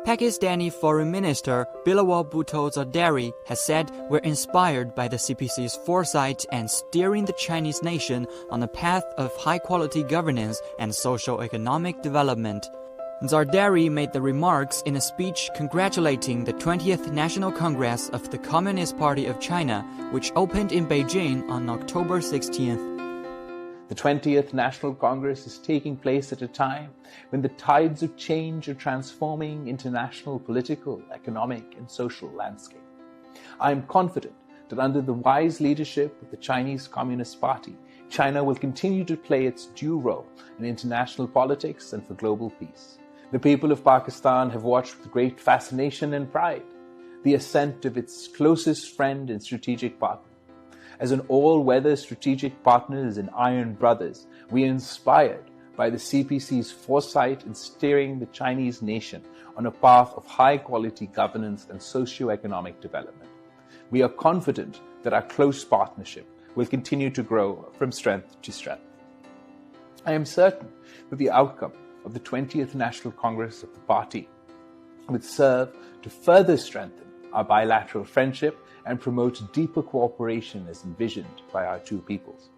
Pakistani Foreign Minister Bلاول Zardari has said we're inspired by the CPC's foresight and steering the Chinese nation on a path of high-quality governance and socio-economic development. Zardari made the remarks in a speech congratulating the 20th National Congress of the Communist Party of China, which opened in Beijing on October 16th. The 20th National Congress is taking place at a time when the tides of change are transforming international political, economic, and social landscape. I am confident that under the wise leadership of the Chinese Communist Party, China will continue to play its due role in international politics and for global peace. The people of Pakistan have watched with great fascination and pride the ascent of its closest friend and strategic partner. As an all-weather strategic partners and iron brothers, we are inspired by the CPC's foresight in steering the Chinese nation on a path of high-quality governance and socio-economic development. We are confident that our close partnership will continue to grow from strength to strength. I am certain that the outcome of the 20th National Congress of the Party would serve to further strengthen our bilateral friendship and promote deeper cooperation as envisioned by our two peoples.